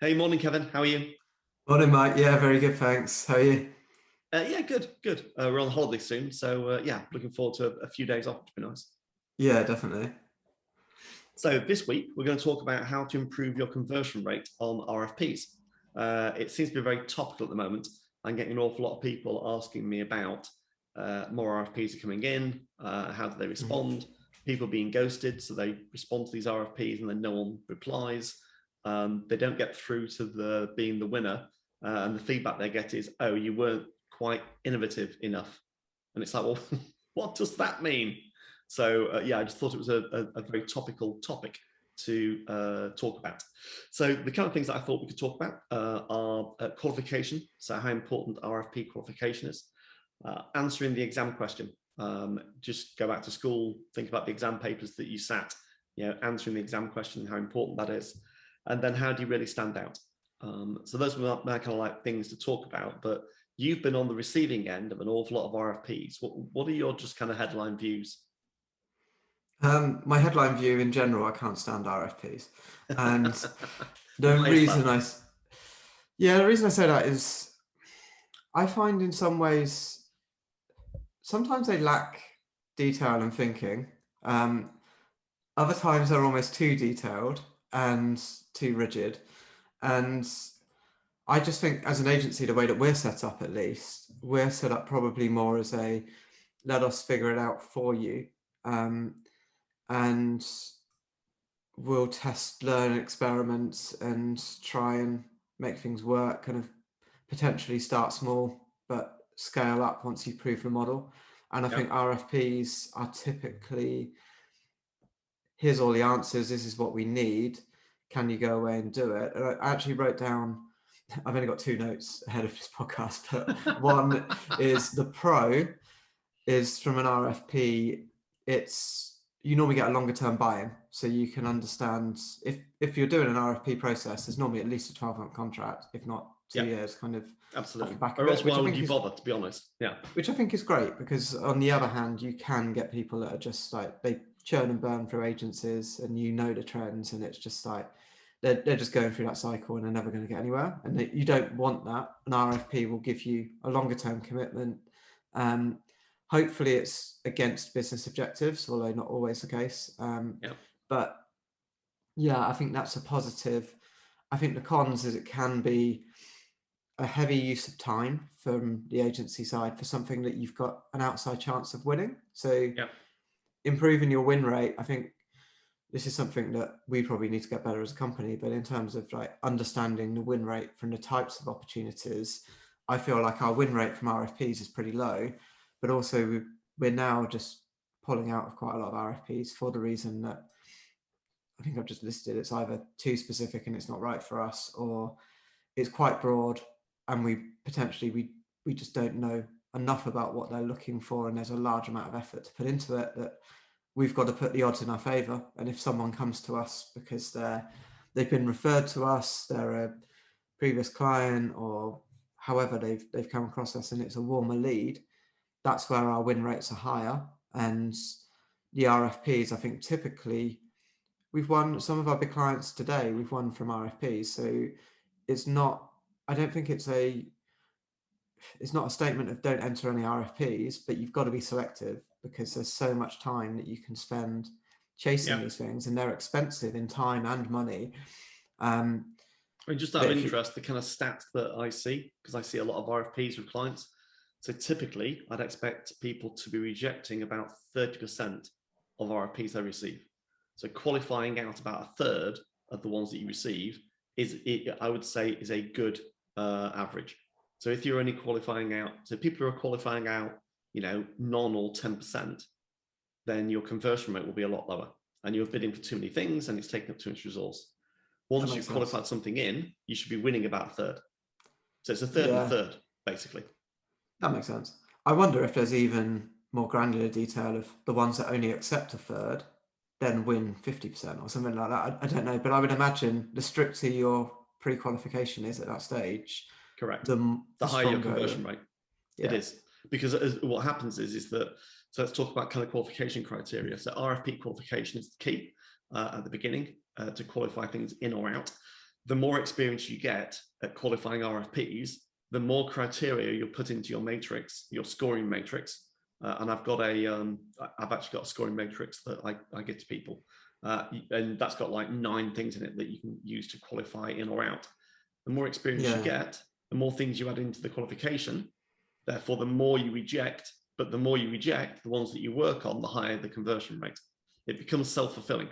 Hey, morning, Kevin. How are you? Morning, Mike. Yeah, very good, thanks. How are you? Yeah, good, good. We're on holiday soon, so yeah, looking forward to a few days off, which would be nice. Yeah, definitely. So this week, we're going to talk about how to improve your conversion rate on RFPs. It seems to be very topical at the moment. I'm getting an awful lot of people asking me about more RFPs are coming in, how do they respond? People being ghosted, so they respond to these RFPs and then no one replies. They don't get through to being the winner, and the feedback they get is, "Oh, you weren't quite innovative enough," and it's like, well, what does that mean? So yeah, I just thought it was a very topical topic to talk about. So the kind of things that I thought we could talk about are qualification, so how important RFP qualification is, answering the exam question. Just go back to school, think about the exam papers that you sat, answering the exam question, how important that is, and then how do you really stand out? So those were my kind of like things to talk about, but you've been on the receiving end of an awful lot of RFPs. What are your just kind of headline views? My headline view in general, I can't stand RFPs. And the Why is reason that? the reason I say that is I find in some ways, sometimes they lack detail and thinking. Um, Other times they're almost too detailed and too rigid. And I just think as an agency, the way that we're set up, at least, we're set up probably more as a let us figure it out for you. Um, and we'll test, learn, experiment, and try and make things work. Kind of potentially start small, but scale up once you've proved the model. And I think Yep. RFPs are typically, here's all the answers. This is what we need. Can you go away and do it? And I actually wrote down. I've only got two notes ahead of this podcast, but one is the pro is from an RFP. It's you normally get a longer term buy-in, so you can understand if you're doing an RFP process. There's normally at least a 12-month contract, if not 2 years, kind of off Absolutely. the back of Or else it, why would you bother, to be honest? Yeah. which I think is great because on the other hand, you can get people that are just like they churn and burn through agencies, and the trends, and it's just like they're just going through that cycle and they're never going to get anywhere. And you don't want that. An RFP will give you a longer term commitment. Um, Hopefully, it's against business objectives, although not always the case. Yeah. But yeah, I think that's a positive. I think the cons is it can be a heavy use of time from the agency side for something that you've got an outside chance of winning. So Yeah. improving your win rate, I think this is something that we probably need to get better as a company, but in terms of like understanding the win rate from the types of opportunities, I feel like our win rate from RFPs is pretty low, but also we're now just pulling out of quite a lot of RFPs for the reason that I think I've just listed. It's either too specific and it's not right for us, or it's quite broad and we just don't know enough about what they're looking for, and there's a large amount of effort to put into it that we've got to put the odds in our favor. And if someone comes to us because they've been referred to us, they're a previous client, or however they've come across us, and it's a warmer lead, that's where our win rates are higher. And the RFPs, I think typically we've won some of our big clients today, we've won from RFPs. So it's not, I don't think it's not a statement of don't enter any RFPs, but you've got to be selective because there's so much time that you can spend chasing Yeah. these things, and they're expensive in time and money. I mean, just out of interest, the kind of stats that I see, because I see a lot of RFPs with clients. So typically, I'd expect people to be rejecting about 30% of RFPs they receive. So qualifying out about a third of the ones that you receive I would say, is a good average. So if you're only qualifying out, so people who are qualifying out, none or 10%, then your conversion rate will be a lot lower. And you're bidding for too many things and it's taking up too much resource. Once you've qualified something in, you should be winning about a third. So it's a third and a third, basically. That makes sense. I wonder if there's even more granular detail of the ones that only accept a third, then win 50% or something like that. I don't know, but I would imagine the stricter your pre-qualification is at that stage, Correct. The higher your conversion rate. Yeah. It is. Because what happens is that, so let's talk about kind of qualification criteria. So RFP qualification is the key at the beginning to qualify things in or out. the more experience you get at qualifying RFPs, the more criteria you'll put into your matrix, your scoring matrix. And I've actually got a scoring matrix that I give to people. And that's got like 9 things in it that you can use to qualify in or out. The more experience you get, the more things you add into the qualification. Therefore, the more you reject, but the more you reject, the ones that you work on, the higher the conversion rate. It becomes self-fulfilling.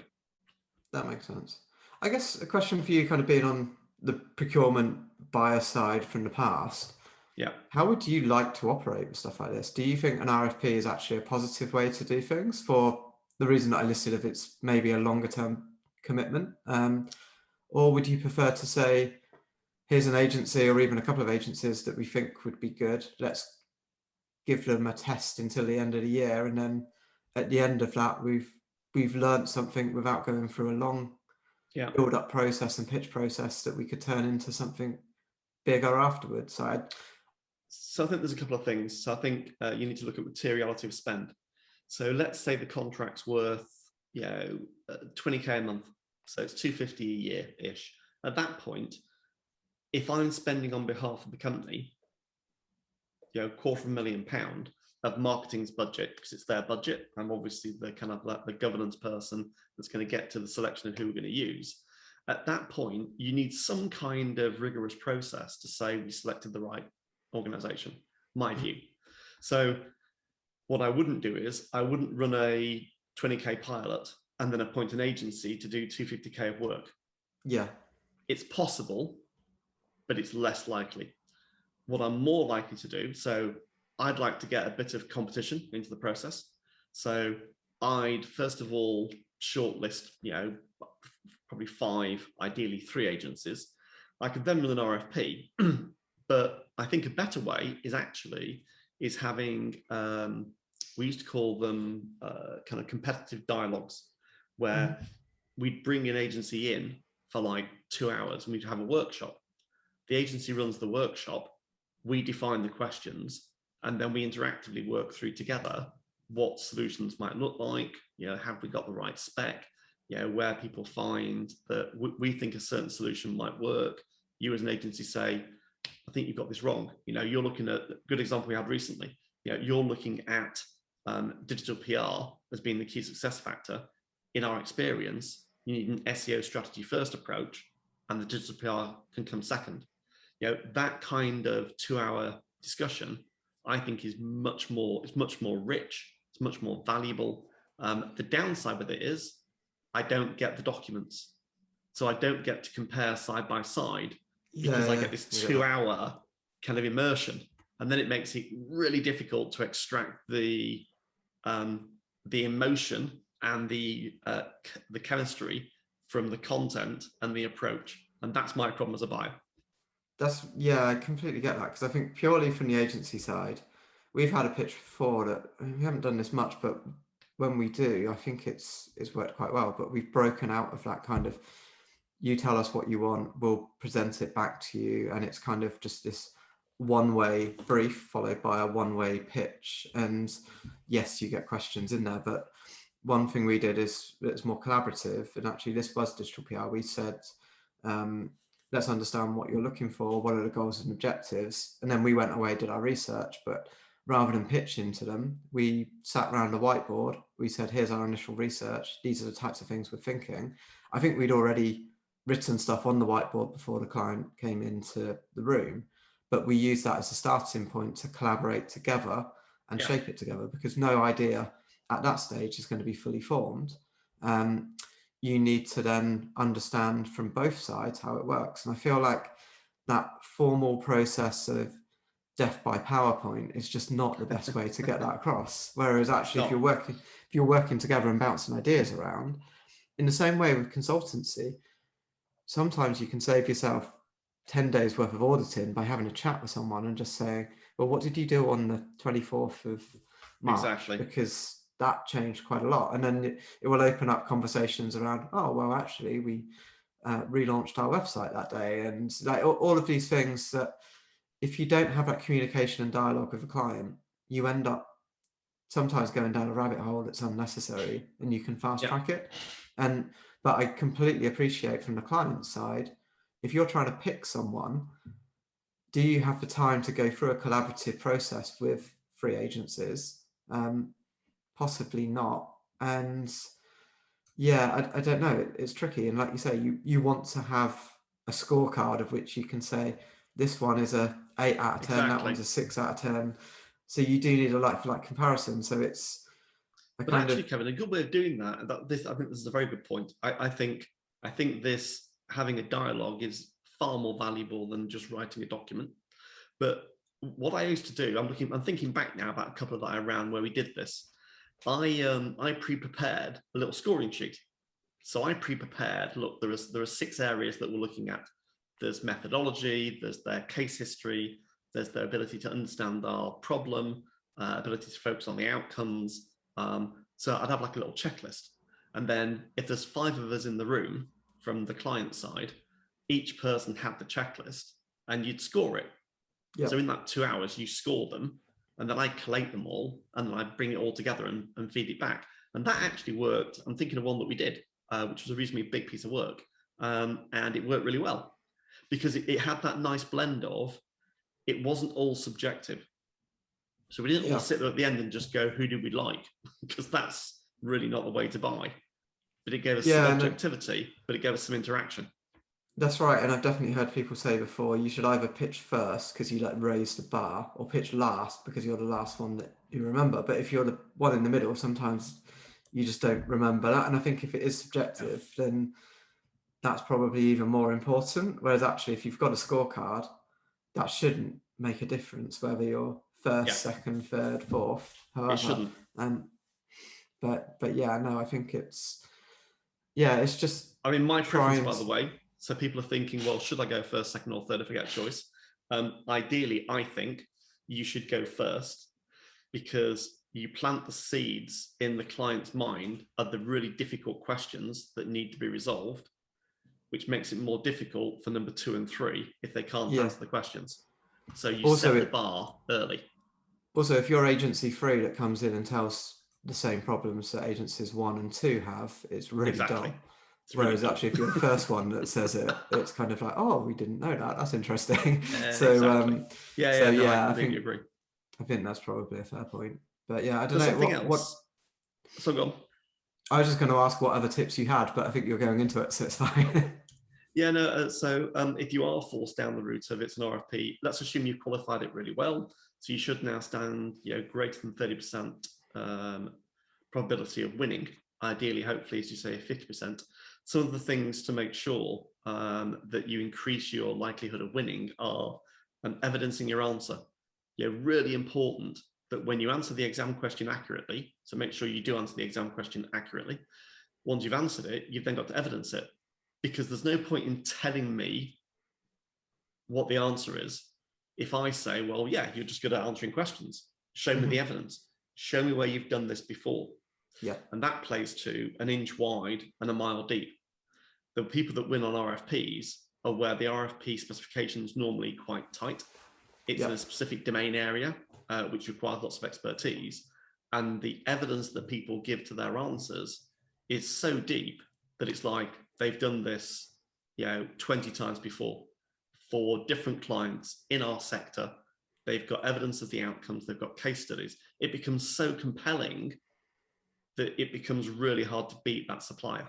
That makes sense. I guess a question for you, kind of being on the procurement buyer side from the past. Yeah. How would you like to operate with stuff like this? Do you think an RFP is actually a positive way to do things, for the reason that I listed, if it's maybe a longer term commitment? Or would you prefer to say, here's an agency or even a couple of agencies that we think would be good. Let's give them a test until the end of the year. And then at the end of that, we've learned something without going through a long build up process and pitch process that we could turn into something bigger afterwards. So I think there's a couple of things. So I think you need to look at materiality of spend. So let's say the contract's worth, 20K a month. So it's 250 a year-ish. At that point, if I'm spending on behalf of the company, £250,000 of marketing's budget, because it's their budget, I'm obviously the kind of like the governance person that's going to get to the selection of who we're going to use. At that point, you need some kind of rigorous process to say we selected the right organization, my view. So what I wouldn't do is I wouldn't run a 20K pilot and then appoint an agency to do 250K of work. Yeah. It's possible, but it's less likely. What I'm more likely to do, so I'd like to get a bit of competition into the process. So I'd first of all shortlist, probably 5, ideally 3 agencies. I could then run an RFP, but I think a better way is having, we used to call them kind of competitive dialogues, where we'd bring an agency in for like 2 hours and we'd have a workshop. The agency runs the workshop, we define the questions, and then we interactively work through together what solutions might look like, have we got the right spec, where people find that we think a certain solution might work. You as an agency say, I think you've got this wrong. You're looking at a good example we had recently. You're looking at digital PR as being the key success factor. In our experience, you need an SEO strategy first approach, and the digital PR can come second. That kind of 2-hour discussion, I think, is much more rich. It's much more valuable. The downside with it is I don't get the documents, so I don't get to compare side by side, because I get this 2-hour kind of immersion, and then it makes it really difficult to extract the emotion and the chemistry from the content and the approach, and that's my problem as a buyer. I completely get that, because I think purely from the agency side, we've had a pitch before that we haven't done this much, but when we do, I think it's worked quite well. But we've broken out of that kind of, you tell us what you want, we'll present it back to you, and it's kind of just this one-way brief followed by a one-way pitch. And yes, you get questions in there, but one thing we did is it's more collaborative, and actually this was digital PR. We said, let's understand what you're looking for, what are the goals and objectives, and then we went away, did our research. But rather than pitching to them, we sat around the whiteboard, we said, here's our initial research, these are the types of things we're thinking. I think we'd already written stuff on the whiteboard before the client came into the room, but we used that as a starting point to collaborate together and shape it together, because no idea at that stage is going to be fully formed. You need to then understand from both sides how it works. And I feel like that formal process of death by PowerPoint is just not the best way to get that across. Whereas actually, if you're working together and bouncing ideas around, in the same way with consultancy, sometimes you can save yourself 10 days worth of auditing by having a chat with someone and just saying, well, what did you do on the 24th of March? Exactly. Because that changed quite a lot. And then it will open up conversations around, oh, well, actually, we relaunched our website that day. And like all of these things that, if you don't have that communication and dialogue with a client, you end up sometimes going down a rabbit hole that's unnecessary, and you can fast track it. But I completely appreciate from the client side, if you're trying to pick someone, do you have the time to go through a collaborative process with 3 agencies? Possibly not. And yeah, I don't know. It's tricky. And like you say, you want to have a scorecard of which you can say, this one is a 8 out of 10, that Exactly. one's a 6 out of 10. So you do need a like-for-like comparison. So it's a But kind actually, of, Kevin, a good way of doing that, I think this is a very good point. I think this having a dialogue is far more valuable than just writing a document. But what I used to do, I'm thinking back now about a couple that I ran where we did this. I pre-prepared a little scoring sheet. So I pre-prepared, look, there are 6 areas that we're looking at. There's methodology, there's their case history, there's their ability to understand our problem, ability to focus on the outcomes. So I'd have like a little checklist. And then if there's 5 of us in the room from the client side, each person had the checklist and you'd score it. Yep. So in that 2 hours, you score them, and then I collate them all, and then I bring it all together and feed it back. And that actually worked. I'm thinking of one that we did, which was a reasonably big piece of work. And it worked really well because it had that nice blend of, it wasn't all subjective. So we didn't all sit there at the end and just go, who did we like? Because that's really not the way to buy. But it gave us some objectivity, but it gave us some interaction. That's right. And I've definitely heard people say before, you should either pitch first because you like raise the bar, or pitch last because you're the last one that you remember. But if you're the one in the middle, sometimes you just don't remember that. And I think if it is subjective, then that's probably even more important. Whereas actually, if you've got a scorecard, that shouldn't make a difference whether you're first, second, third, fourth, however. It shouldn't. But yeah, no, I think it's just. I mean, my preference, by the way, so people are thinking, well, should I go first, second, or third if I get a choice? Ideally, I think you should go first because you plant the seeds in the client's mind of the really difficult questions that need to be resolved, which makes it more difficult for number 2 and 3 if they can't answer the questions. So you also set the bar early. Also, if you're agency 3 that comes in and tells the same problems that agencies 1 and 2 have, it's really dull. Whereas actually, if you're the first one that says it, it's kind of like, oh, we didn't know that. That's interesting. So exactly. I completely agree. I think that's probably a fair point. But yeah, I don't know what. So go on. I was just going to ask what other tips you had, but I think you're going into it, so it's fine. So if you are forced down the route of it's an RFP, let's assume you qualified it really well. So you should now stand, greater than 30% probability of winning. Ideally, hopefully, as you say, 50%. Some of the things to make sure that you increase your likelihood of winning are evidencing your answer. Really important that when you answer the exam question accurately, so make sure you do answer the exam question accurately. Once you've answered it, you've then got to evidence it, because there's no point in telling me what the answer is if I say, well, yeah, you're just good at answering questions. Show me the evidence. Show me where you've done this before. Yeah. And that plays to an inch wide and a mile deep. The people that win on RFPs are where the RFP specification is normally quite tight. It's in a specific domain area, which requires lots of expertise. And the evidence that people give to their answers is so deep that it's like they've done this, 20 times before for different clients in our sector. They've got evidence of the outcomes. They've got case studies. It becomes so compelling that it becomes really hard to beat that supplier.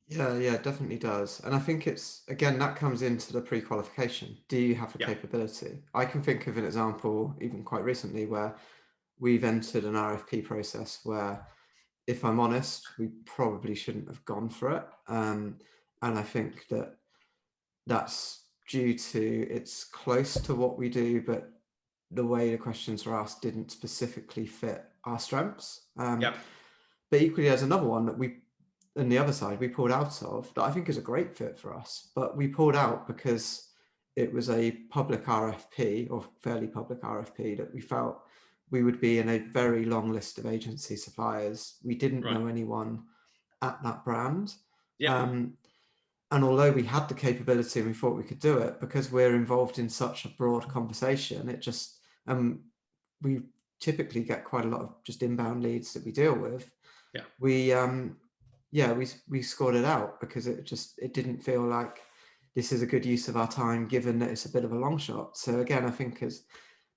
Yeah, it definitely does. And I think it's, again, that comes into the pre-qualification. Do you have the capability? I can think of an example, even quite recently, where we've entered an RFP process where, if I'm honest, we probably shouldn't have gone for it. And I think that that's due to it's close to what we do, but the way the questions were asked didn't specifically fit our strengths. But equally, there's another one that on the other side, we pulled out of that I think is a great fit for us, but we pulled out because it was a public RFP, or fairly public RFP, that we felt we would be in a very long list of agency suppliers. We didn't know anyone at that brand. And although we had the capability and we thought we could do it, because we're involved in such a broad conversation, it just, we typically get quite a lot of just inbound leads that we deal with. We scored it out because it didn't feel like this is a good use of our time, given that it's a bit of a long shot. So again, I think that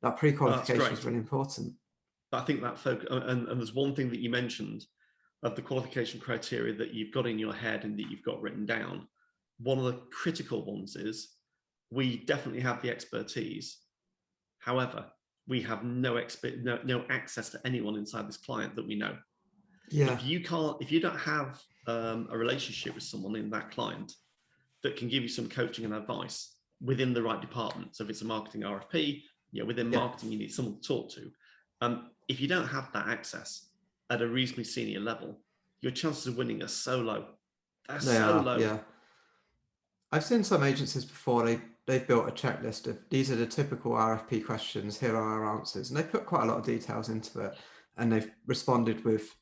That's pre-qualification is great. really important. I think that and there's one thing that you mentioned of the qualification criteria that you've got in your head and that you've got written down. One of the critical ones is we definitely have the expertise. However, we have no access to anyone inside this client that we know. Yeah. If you don't have a relationship with someone in that client that can give you some coaching and advice within the right department. So if it's a marketing RFP, within marketing, you need someone to talk to. If you don't have that access at a reasonably senior level, your chances of winning are so low. They're low. Yeah. I've seen some agencies before, they've built a checklist of these are the typical RFP questions, here are our answers. And they put quite a lot of details into it. And they've responded with,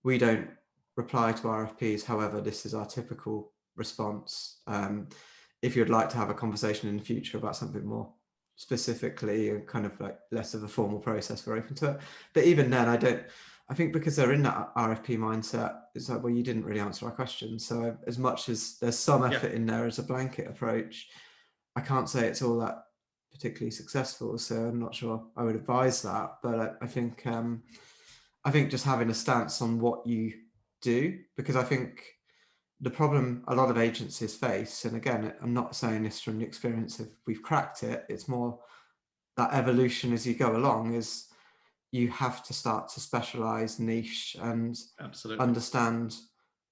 we don't reply to RFPs, however, this is our typical response. If you'd like to have a conversation in the future about something more specifically and kind of like less of a formal process, we're open to it. But even then, I think because they're in that RFP mindset, it's like, well, you didn't really answer our question. So as much as there's some effort in there as a blanket approach, I can't say it's all that particularly successful. So I'm not sure I would advise that. But I think just having a stance on what you do, because I think the problem a lot of agencies face, and again, I'm not saying this from the experience of we've cracked it, it's more that evolution as you go along, is you have to start to specialize, niche, and understand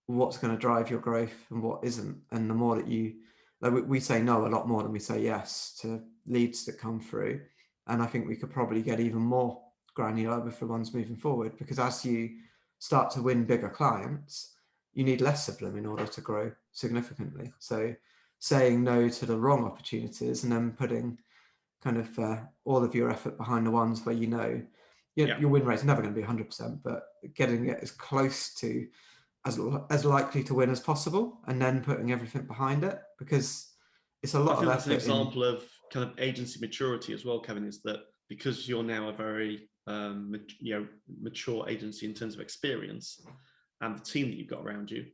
what's going to drive your growth and what isn't. And the more that we say no a lot more than we say yes to leads that come through. And I think we could probably get even more granular with the ones moving forward, because as you start to win bigger clients, you need less of them in order to grow significantly. So saying no to the wrong opportunities and then putting kind of all of your effort behind the ones where your win rate's never going to be 100%, but getting it as close to as likely to win as possible, and then putting everything behind it, because it's a lot of effort. That's an example of kind of agency maturity as well, Kevin, is that because you're now a very mature agency in terms of experience and the team that you've got around you,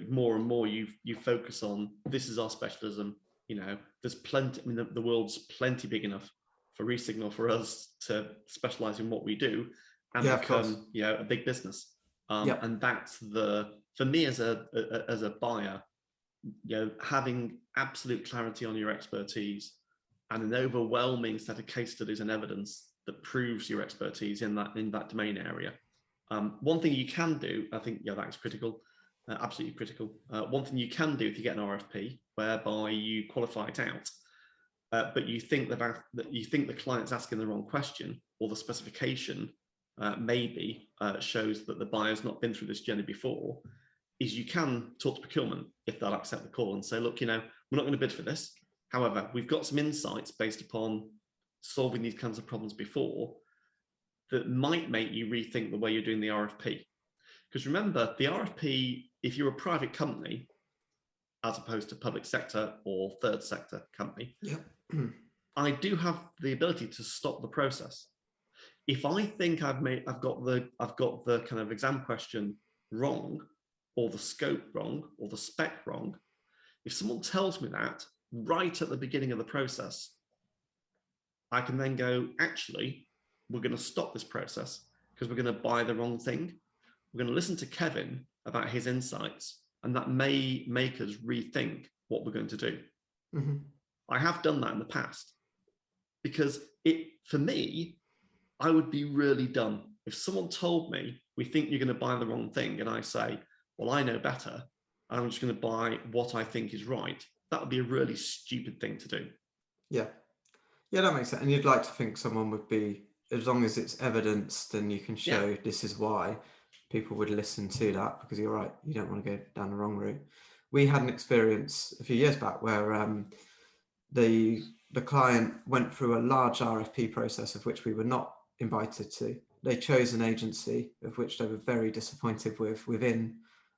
more and more you focus on, this is our specialism. There's plenty. I mean, the world's plenty big enough for Resignal for us to specialize in what we do and become a big business. And that's for me as a buyer, having absolute clarity on your expertise and an overwhelming set of case studies and evidence that proves your expertise in that domain area. One thing you can do, I think, that is critical, absolutely critical. One thing you can do if you get an RFP whereby you qualify it out, but you think the client's asking the wrong question, or the specification maybe shows that the buyer's not been through this journey before, is you can talk to procurement if they'll accept the call and say, look, we're not going to bid for this. However, we've got some insights based upon solving these kinds of problems before that might make you rethink the way you're doing the RFP. Because remember, the RFP, if you're a private company, as opposed to public sector or third sector company, I do have the ability to stop the process. If I think I've got the kind of exam question wrong, or the scope wrong, or the spec wrong, if someone tells me that right at the beginning of the process, I can then go, actually, we're going to stop this process because we're going to buy the wrong thing. We're going to listen to Kevin about his insights, and that may make us rethink what we're going to do. Mm-hmm. I have done that in the past, because for me, I would be really dumb if someone told me, we think you're going to buy the wrong thing, and I say, well, I know better, and I'm just going to buy what I think is right. That would be a really stupid thing to do. Yeah, that makes sense. And you'd like to think someone would be, as long as it's evidenced and you can show this is why, people would listen to that, because you're right, you don't want to go down the wrong route. We had an experience a few years back where the client went through a large RFP process of which we were not invited to. They chose an agency of which they were very disappointed with. Within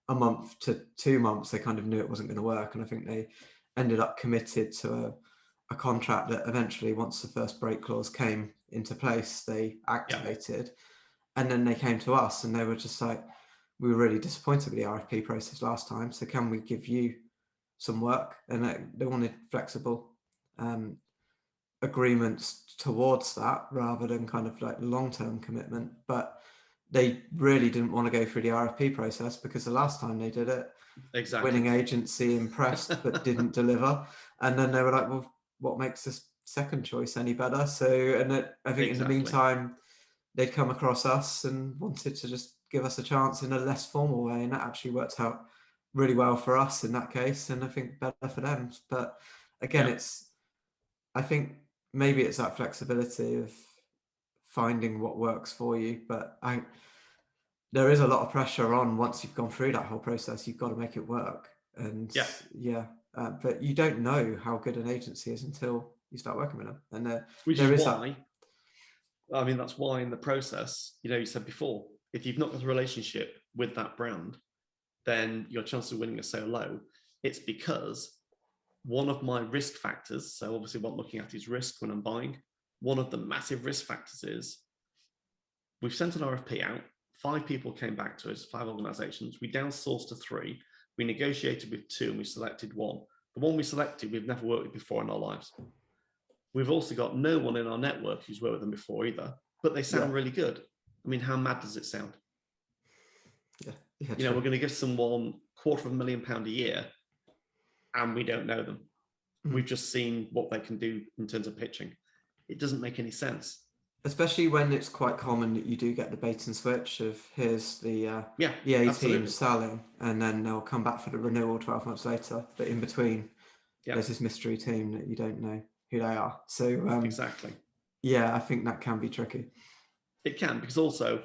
a month to 2 months, they kind of knew it wasn't going to work. And I think they ended up committed to a contract that eventually, once the first break clause came into place, they activated. And then they came to us and they were just like, we were really disappointed with the RFP process last time. So can we give you some work, and they wanted flexible agreements towards that rather than kind of like long-term commitment. But they really didn't want to go through the RFP process, because the last time they did it, Exactly. winning agency impressed but didn't deliver, and then they were like, well, what makes this second choice any better? So, and I think in the meantime they'd come across us and wanted to just give us a chance in a less formal way, and that actually worked out really well for us in that case, and I think better for them. But again, I think maybe it's that flexibility of finding what works for you, but there is a lot of pressure on once you've gone through that whole process. You've got to make it work, and but you don't know how good an agency is until you start working with them, and which is why. I mean, that's why in the process, you said before, if you've not got a relationship with that brand, then your chances of winning are so low. It's because one of my risk factors, so obviously what I'm looking at is risk when I'm buying. One of the massive risk factors is we've sent an RFP out, 5 people came back to us, 5 organizations, we downsourced to 3, we negotiated with 2 and we selected 1. The one we selected, we've never worked with before in our lives. We've also got no one in our network who's worked with them before either, but they sound really good. I mean, how mad does it sound? We're going to give someone £250,000 a year and we don't know them. We've just seen what they can do in terms of pitching. It doesn't make any sense. Especially when it's quite common that you do get the bait and switch of here's the A team selling, and then they'll come back for the renewal 12 months later. But in between, there's this mystery team that you don't know who they are. So exactly. Yeah, I think that can be tricky. It can, because also,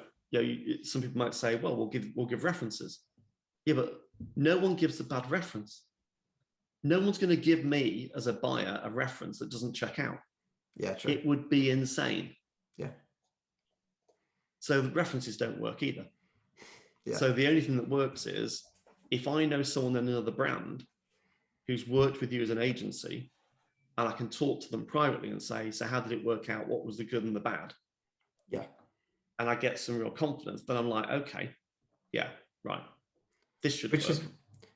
some people might say, well, we'll give references. Yeah, but no one gives a bad reference. No one's going to give me as a buyer a reference that doesn't check out. Yeah, true. It would be insane. Yeah. So the references don't work either. Yeah. So the only thing that works is if I know someone in another brand who's worked with you as an agency, and I can talk to them privately and say, so how did it work out? What was the good and the bad? Yeah. And I get some real confidence, then I'm like, okay, yeah, right. This should work.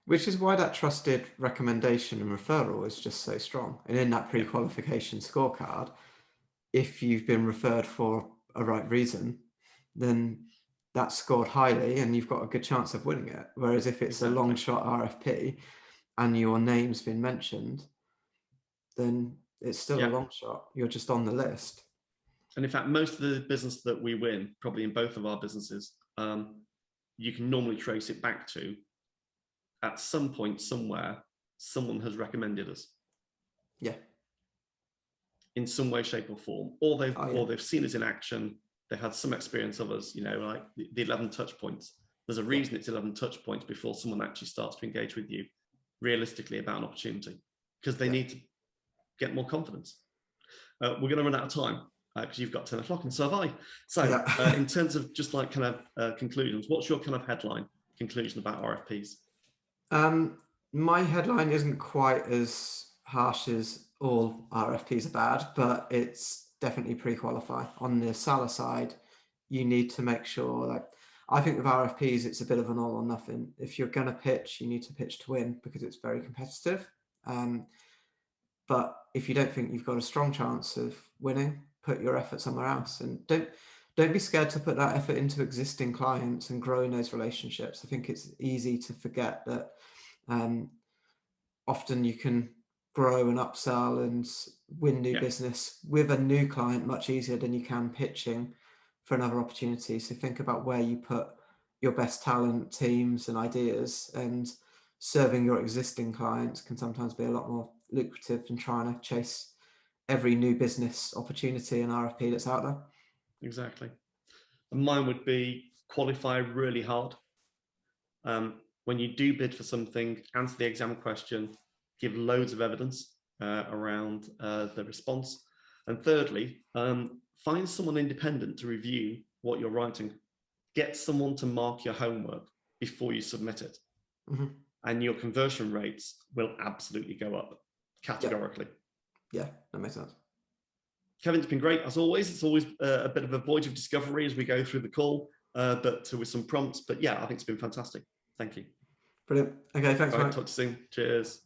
Which is why that trusted recommendation and referral is just so strong. And in that pre-qualification scorecard, if you've been referred for a right reason, then that's scored highly and you've got a good chance of winning it. Whereas if it's a long shot RFP and your name's been mentioned, then it's still a long shot. You're just on the list. And in fact, most of the business that we win, probably in both of our businesses, you can normally trace it back to at some point somewhere, someone has recommended us. Yeah. In some way, shape or form, or they've seen us in action. They've had some experience of us, like the 11 touch points. There's a reason it's 11 touch points before someone actually starts to engage with you realistically about an opportunity, because they need to get more confidence. We're going to run out of time because you've got 10 o'clock and so have I. So in terms of just like kind of conclusions, what's your kind of headline conclusion about RFPs? My headline isn't quite as harsh as all RFPs are bad, but it's definitely pre-qualify. On the seller side, you need to make sure, I think with RFPs, it's a bit of an all or nothing. If you're going to pitch, you need to pitch to win because it's very competitive. But if you don't think you've got a strong chance of winning, put your effort somewhere else, and don't be scared to put that effort into existing clients and growing those relationships. I think it's easy to forget that often you can grow and upsell and win new business with a new client much easier than you can pitching for another opportunity. So think about where you put your best talent, teams and ideas, and serving your existing clients can sometimes be a lot more lucrative than trying to chase every new business opportunity and RFP that's out there. Exactly. And mine would be qualify really hard. When you do bid for something, answer the exam question, give loads of evidence around the response. And thirdly, find someone independent to review what you're writing. Get someone to mark your homework before you submit it. Mm-hmm. And your conversion rates will absolutely go up categorically. Yeah, that makes sense. Kevin, it's been great as always. It's always a bit of a voyage of discovery as we go through the call, but with some prompts. But yeah, I think it's been fantastic. Thank you. Brilliant. Okay, thanks, All right, Mike. talk to you soon. Cheers.